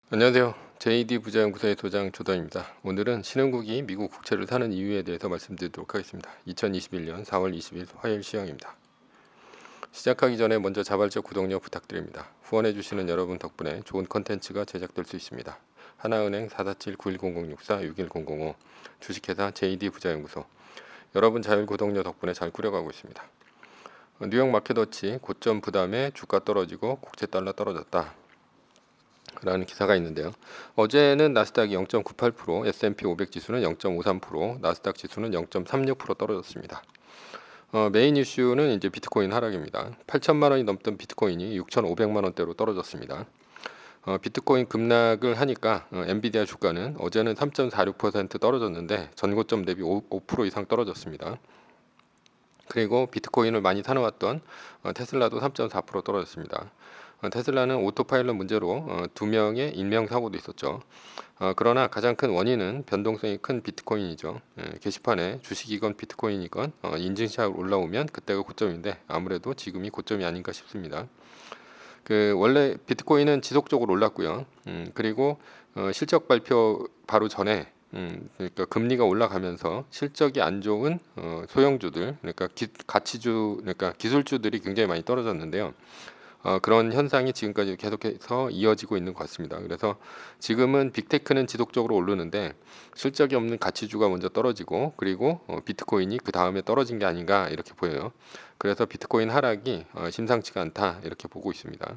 안녕하세요. JD 부자연구소의 소장 조던입니다. 오늘은 신흥국이 미국 국채를 사는 이유에 대해서 말씀드리도록 하겠습니다. 2021년 4월 20일 화요일 시황입니다. 시작하기 전에 먼저 자발적 구독력 부탁드립니다. 후원해주시는 여러분 덕분에 좋은 컨텐츠가 제작될 수 있습니다. 하나은행 447-910064-61005 주식회사 JD 부자연구소 여러분 자율 구독력 덕분에 잘 꾸려가고 있습니다. 뉴욕 마켓워치 고점 부담에 주가 떨어지고 국채 달러 떨어졌다 라는 기사가 있는데요. 어제는 나스닥이 0.98%, S&P 500 지수는 0.53%, 나스닥 지수는 0.36% 떨어졌습니다. 메인 이슈는 이제 비트코인 하락입니다. 8천만 원이 넘던 비트코인이 6,500만 원대로 떨어졌습니다. 비트코인 급락을 하니까 엔비디아 주가는 어제는 3.46% 떨어졌는데 전고점 대비 5% 이상 떨어졌습니다. 그리고 비트코인을 많이 사놓았던 테슬라도 3.4% 떨어졌습니다. 테슬라는 오토파일럿 문제로 2명의 인명사고도 있었죠. 그러나 가장 큰 원인은 변동성이 큰 비트코인이죠. 게시판에 주식이건 비트코인이건 인증샷 올라오면 그때가 고점인데 아무래도 지금이 고점이 아닌가 싶습니다. 원래 비트코인은 지속적으로 올랐고요. 그리고 실적 발표 바로 전에 그러니까 금리가 올라가면서 실적이 안 좋은 소형주들, 그러니까 가치주, 그러니까 기술주들이 굉장히 많이 떨어졌는데요. 그런 현상이 지금까지 계속해서 이어지고 있는 것 같습니다. 그래서 지금은 빅테크는 지속적으로 오르는데 실적이 없는 가치주가 먼저 떨어지고 그리고 비트코인이 그 다음에 떨어진 게 아닌가 이렇게 보여요. 그래서 비트코인 하락이 심상치가 않다 이렇게 보고 있습니다.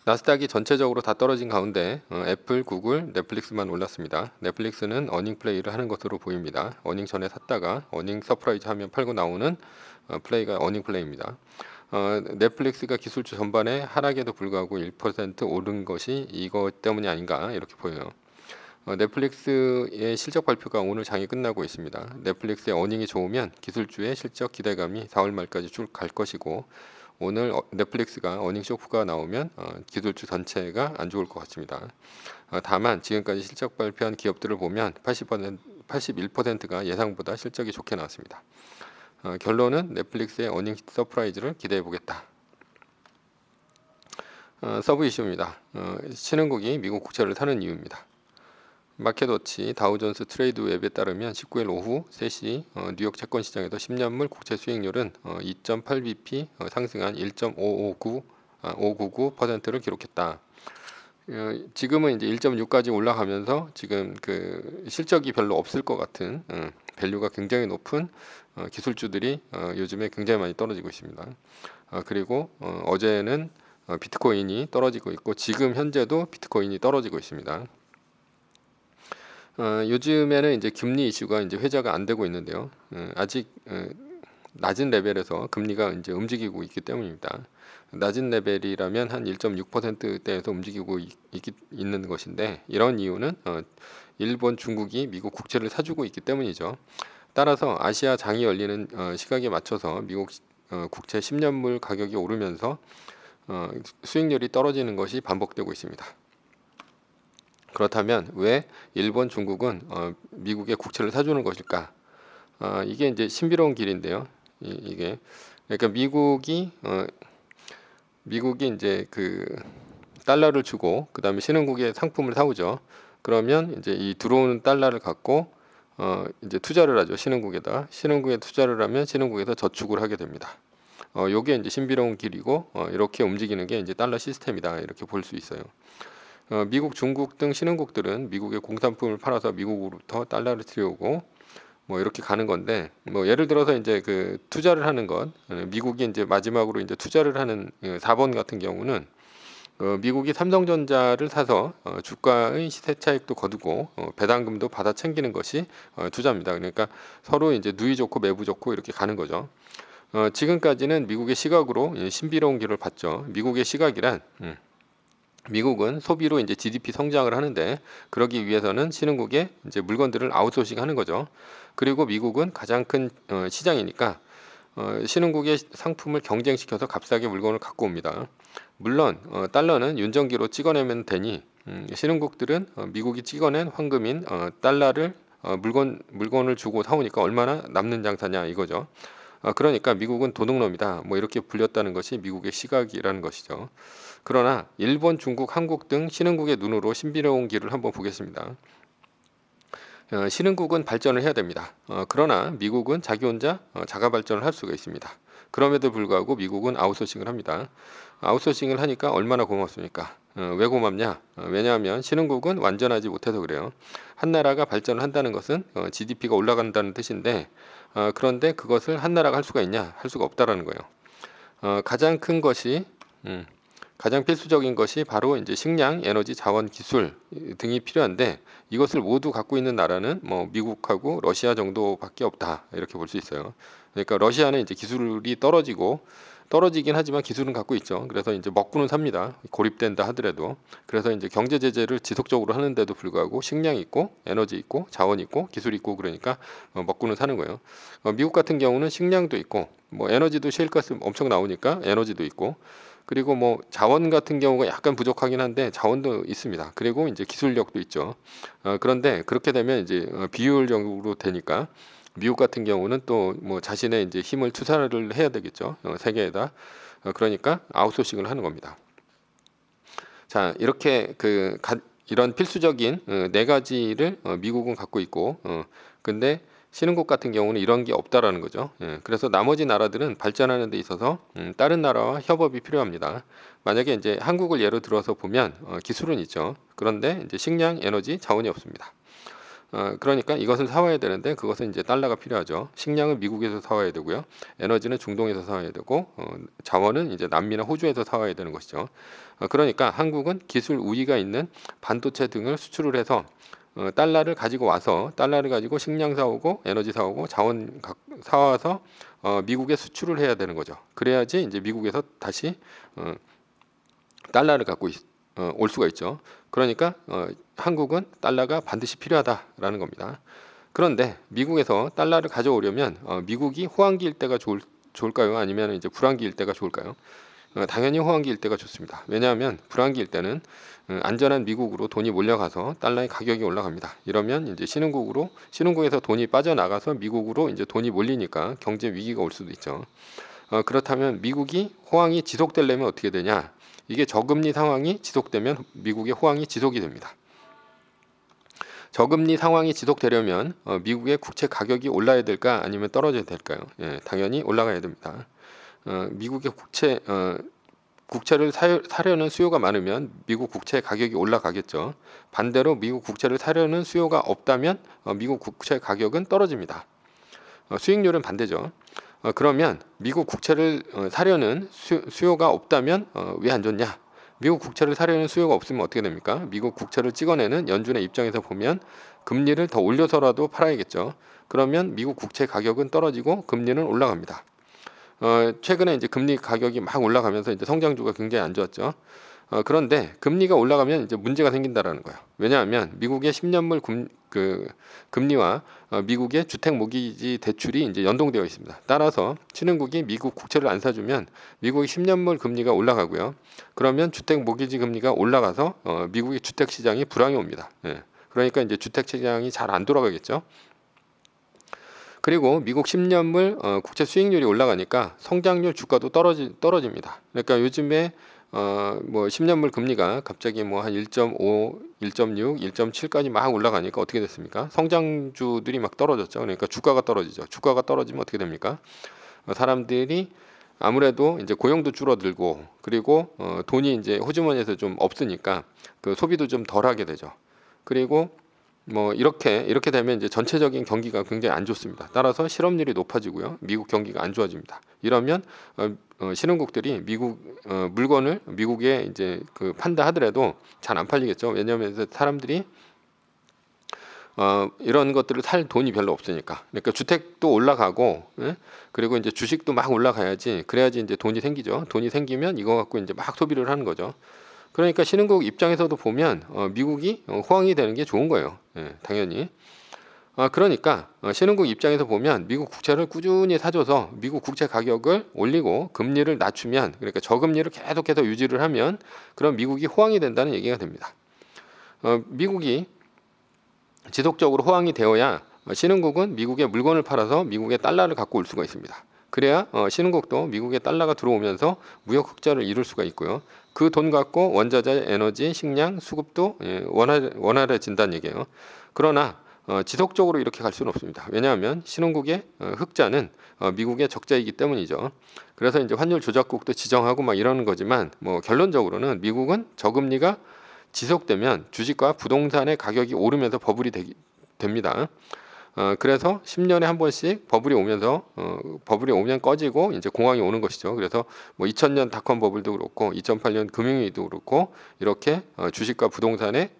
나스닥이 전체적으로 다 떨어진 가운데 애플, 구글, 넷플릭스만 올랐습니다. 넷플릭스는 어닝 플레이를 하는 것으로 보입니다. 어닝 전에 샀다가 어닝 서프라이즈 하면 팔고 나오는 플레이가 어닝 플레이입니다. 넷플릭스가 기술주 전반에 하락에도 불구하고 1% 오른 것이 이것 때문이 아닌가 이렇게 보여요. 넷플릭스의 실적 발표가 오늘 장이 끝나고 있습니다. 넷플릭스의 어닝이 좋으면 기술주의 실적 기대감이 4월 말까지 쭉 갈 것이고 오늘 넷플릭스가 어닝 쇼크가 나오면 기술주 전체가 안 좋을 것 같습니다. 다만 지금까지 실적 발표한 기업들을 보면 81%가 예상보다 실적이 좋게 나왔습니다. 결론은 넷플릭스의 어닝 서프라이즈를 기대해 보겠다. 서브 이슈입니다. 신흥국이 미국 국채를 사는 이유입니다. 마켓워치 다우존스 트레이드 웹에 따르면 19일 오후 3시 뉴욕 채권 시장에서 10년물 국채 수익률은 2.8bp 상승한 1.599%를 기록했다. 지금은 이제 1.6까지 올라가면서 지금 그 실적이 별로 없을 것 같은 밸류가 굉장히 높은 기술주들이 요즘에 굉장히 많이 떨어지고 있습니다. 그리고 어제는 비트코인이 떨어지고 있고 지금 현재도 비트코인이 떨어지고 있습니다. 요즘에는 이제 금리 이슈가 이제 회자가 안 되고 있는데요. 아직 낮은 레벨에서 금리가 이제 움직이고 있기 때문입니다. 낮은 레벨이라면 한 1.6%대에서 움직이고 있는 것인데 이런 이유는 일본, 중국이 미국 국채를 사주고 있기 때문이죠. 따라서 아시아 장이 열리는 시각에 맞춰서 미국 국채 10년물 가격이 오르면서 수익률이 떨어지는 것이 반복되고 있습니다. 그렇다면 왜 일본, 중국은 미국의 국채를 사주는 것일까? 이게 이제 신비로운 길인데요. 이게 그러니까 미국이 이제 그 달러를 주고 그 다음에 신흥국의 상품을 사오죠. 그러면 이제 이 들어오는 달러를 갖고 이제 투자를 하죠. 신흥국에 투자를 하면 신흥국에서 저축을 하게 됩니다. 요게 이제 신비로운 길이고 이렇게 움직이는 게 이제 달러 시스템이다 이렇게 볼 수 있어요. 미국, 중국 등 신흥국들은 미국의 공산품을 팔아서 미국으로부터 달러를 들여오고 뭐 이렇게 가는 건데 뭐 예를 들어서 이제 그 투자를 하는 것 미국이 이제 마지막으로 이제 투자를 하는 4번 같은 경우는 미국이 삼성전자를 사서 주가의 시세 차익도 거두고 배당금도 받아 챙기는 것이 투자입니다. 그러니까 서로 이제 누이 좋고 매부 좋고 이렇게 가는 거죠. 지금까지는 미국의 시각으로 신비로운 길을 봤죠. 미국의 시각이란 미국은 소비로 이제 GDP 성장을 하는데 그러기 위해서는 신흥국에 이제 물건들을 아웃소싱 하는 거죠. 그리고 미국은 가장 큰 시장이니까 신흥국의 상품을 경쟁시켜서 값싸게 물건을 갖고 옵니다. 물론 달러는 윤정기로 찍어내면 되니 신흥국들은 미국이 찍어낸 황금인 달러를 물건을 주고 사오니까 얼마나 남는 장사냐 이거죠. 그러니까 미국은 도둑놈이다. 뭐 이렇게 불렸다는 것이 미국의 시각이라는 것이죠. 그러나 일본, 중국, 한국 등 신흥국의 눈으로 신비로운 길을 한번 보겠습니다. 신흥국은 발전을 해야 됩니다. 그러나 미국은 자기 혼자 자가 발전을 할 수가 있습니다. 그럼에도 불구하고 미국은 아웃소싱을 합니다. 아웃소싱을 하니까 얼마나 고맙습니까? 왜 고맙냐? 왜냐하면 신흥국은 완전하지 못해서 그래요. 한 나라가 발전을 한다는 것은 GDP가 올라간다는 뜻인데 그런데 그것을 한 나라가 할 수가 있냐? 할 수가 없다라는 거예요. 가장 큰 것이 가장 필수적인 것이 바로 이제 식량, 에너지, 자원, 기술 등이 필요한데 이것을 모두 갖고 있는 나라는 뭐 미국하고 러시아 정도밖에 없다 이렇게 볼 수 있어요. 그러니까 러시아는 이제 기술이 떨어지긴 하지만 기술은 갖고 있죠. 그래서 이제 먹고는 삽니다. 고립된다 하더라도. 그래서 이제 경제 제재를 지속적으로 하는데도 불구하고 식량 있고 에너지 있고 자원 있고 기술 있고 그러니까 먹고는 사는 거예요. 미국 같은 경우는 식량도 있고 뭐 에너지도 셰일가스 엄청 나오니까 에너지도 있고 그리고 뭐 자원 같은 경우가 약간 부족하긴 한데 자원도 있습니다. 그리고 이제 기술력도 있죠. 그런데 그렇게 되면 이제 비효율적으로 되니까 미국 같은 경우는 또 뭐 자신의 이제 힘을 투자를 해야 되겠죠. 세계에다. 그러니까 아웃소싱을 하는 겁니다. 자, 이렇게 이런 필수적인 네 가지를 미국은 갖고 있고 근데 신흥국 같은 경우는 이런 게 없다라는 거죠. 그래서 나머지 나라들은 발전하는 데 있어서 다른 나라와 협업이 필요합니다. 만약에 이제 한국을 예로 들어서 보면 기술은 있죠. 그런데 이제 식량, 에너지, 자원이 없습니다. 그러니까 이것을 사와야 되는데 그것은 이제 달러가 필요하죠. 식량은 미국에서 사와야 되고요. 에너지는 중동에서 사와야 되고 자원은 이제 남미나 호주에서 사와야 되는 것이죠. 그러니까 한국은 기술 우위가 있는 반도체 등을 수출을 해서 달러를 가지고 와서 달러를 가지고 식량 사오고 에너지 사오고 자원 사와서 미국에 수출을 해야 되는 거죠. 그래야지 이제 미국에서 다시 달러를 갖고 올 수가 있죠. 그러니까 한국은 달러가 반드시 필요하다라는 겁니다. 그런데 미국에서 달러를 가져오려면 미국이 호황기일 때가 좋을까요? 아니면 이제 불황기일 때가 좋을까요? 당연히 호황기일 때가 좋습니다. 왜냐하면 불황기일 때는 안전한 미국으로 돈이 몰려가서 달러의 가격이 올라갑니다. 이러면 이제 신흥국에서 돈이 빠져나가서 미국으로 이제 돈이 몰리니까 경제 위기가 올 수도 있죠. 그렇다면 미국이 호황이 지속되려면 어떻게 되냐? 이게 저금리 상황이 지속되면 미국의 호황이 지속이 됩니다. 저금리 상황이 지속되려면 미국의 국채 가격이 올라야 될까 아니면 떨어져야 될까요? 당연히 올라가야 됩니다. 미국의 국채를 사려는 수요가 많으면 미국 국채 가격이 올라가겠죠. 반대로 미국 국채를 사려는 수요가 없다면 미국 국채 가격은 떨어집니다. 수익률은 반대죠. 그러면 미국 국채를 사려는 수요가 없다면 왜 안 좋냐? 미국 국채를 사려는 수요가 없으면 어떻게 됩니까? 미국 국채를 찍어내는 연준의 입장에서 보면 금리를 더 올려서라도 팔아야겠죠. 그러면 미국 국채 가격은 떨어지고 금리는 올라갑니다. 최근에 이제 금리 가격이 막 올라가면서 이제 성장주가 굉장히 안 좋았죠. 그런데 금리가 올라가면 이제 문제가 생긴다라는 거예요. 왜냐하면 미국의 10년물 금리와 미국의 주택 모기지 대출이 이제 연동되어 있습니다. 따라서 신흥국이 미국 국채를 안 사주면 미국의 10년물 금리가 올라가고요. 그러면 주택 모기지 금리가 올라가서 미국의 주택 시장이 불황이 옵니다. 그러니까 이제 주택 시장이 잘 안 돌아가겠죠. 그리고 미국 10년물 국채 수익률이 올라가니까 성장률 주가도 떨어집니다. 그러니까 요즘에 뭐 10년물 금리가 갑자기 뭐 한 1.5, 1.6, 1.7까지 막 올라가니까 어떻게 됐습니까? 성장주들이 막 떨어졌죠. 그러니까 주가가 떨어지죠. 주가가 떨어지면 어떻게 됩니까? 사람들이 아무래도 이제 고용도 줄어들고 그리고 돈이 이제 호주머니에서 좀 없으니까 그 소비도 좀 덜하게 되죠. 그리고 뭐 이렇게 되면 이제 전체적인 경기가 굉장히 안 좋습니다. 따라서 실업률이 높아지고요. 미국 경기가 안 좋아집니다. 이러면 신흥국들이 물건을 미국에 이제 판다 하더라도 잘 안 팔리겠죠. 왜냐하면 사람들이 이런 것들을 살 돈이 별로 없으니까. 그러니까 주택도 올라가고 그리고 이제 주식도 막 올라가야지 그래야지 이제 돈이 생기죠. 돈이 생기면 이거 갖고 이제 막 소비를 하는 거죠. 그러니까 신흥국 입장에서도 보면 미국이 호황이 되는 게 좋은 거예요. 당연히. 그러니까 신흥국 입장에서 보면 미국 국채를 꾸준히 사줘서 미국 국채 가격을 올리고 금리를 낮추면 그러니까 저금리를 계속해서 유지를 하면 그럼 미국이 호황이 된다는 얘기가 됩니다. 미국이 지속적으로 호황이 되어야 신흥국은 미국의 물건을 팔아서 미국의 달러를 갖고 올 수가 있습니다. 그래야 신흥국도 미국의 달러가 들어오면서 무역 흑자를 이룰 수가 있고요. 그 돈 갖고 원자재, 에너지, 식량, 수급도 원활해진다는 얘기예요. 그러나 지속적으로 이렇게 갈 수는 없습니다. 왜냐하면 신흥국의 흑자는 미국의 적자이기 때문이죠. 그래서 이제 환율 조작국도 지정하고 막 이러는 거지만 뭐 결론적으로는 미국은 저금리가 지속되면 주식과 부동산의 가격이 오르면서 버블이 됩니다. 그래서 10년에 한 번씩 버블이 오면 꺼지고 이제 공황이 오는 것이죠. 그래서 뭐 2000년 닷컴 버블도 그렇고 2008년 금융위기도 그렇고 이렇게 주식과 부동산의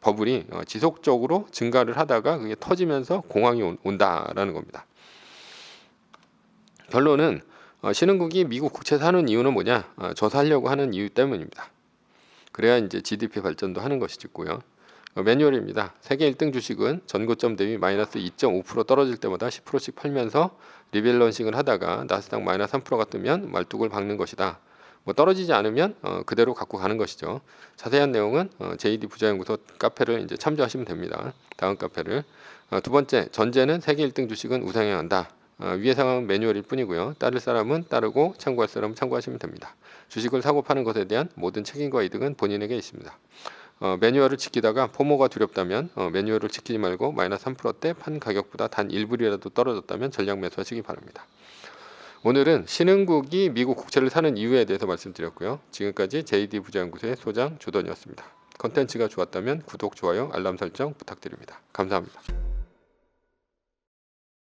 버블이 지속적으로 증가를 하다가 그게 터지면서 공황이 온다라는 겁니다. 결론은 신흥국이 미국 국채 사는 이유는 뭐냐? 저사하려고 하는 이유 때문입니다. 그래야 이제 GDP 발전도 하는 것이고요. 매뉴얼입니다. 세계 1등 주식은 전고점 대비 마이너스 2.5% 떨어질 때마다 10%씩 팔면서 리밸런싱을 하다가 나스닥 마이너스 3%가 뜨면 말뚝을 박는 것이다. 뭐 떨어지지 않으면 그대로 갖고 가는 것이죠. 자세한 내용은 JD 부자연구소 카페를 이제 참조하시면 됩니다. 다음 카페를. 두 번째, 전제는 세계 1등 주식은 우상향 한다. 위의 상황은 매뉴얼일 뿐이고요. 따를 사람은 따르고 참고할 사람은 참고하시면 됩니다. 주식을 사고 파는 것에 대한 모든 책임과 이득은 본인에게 있습니다. 매뉴얼을 지키다가 포모가 두렵다면 매뉴얼을 지키지 말고 마이너스 3%대 판 가격보다 단 1불이라도 떨어졌다면 전략 매수하시기 바랍니다. 오늘은 신흥국이 미국 국채를 사는 이유에 대해서 말씀드렸고요. 지금까지 JD 부자연구소의 소장 조던이었습니다. 컨텐츠가 좋았다면 구독, 좋아요, 알람 설정 부탁드립니다. 감사합니다.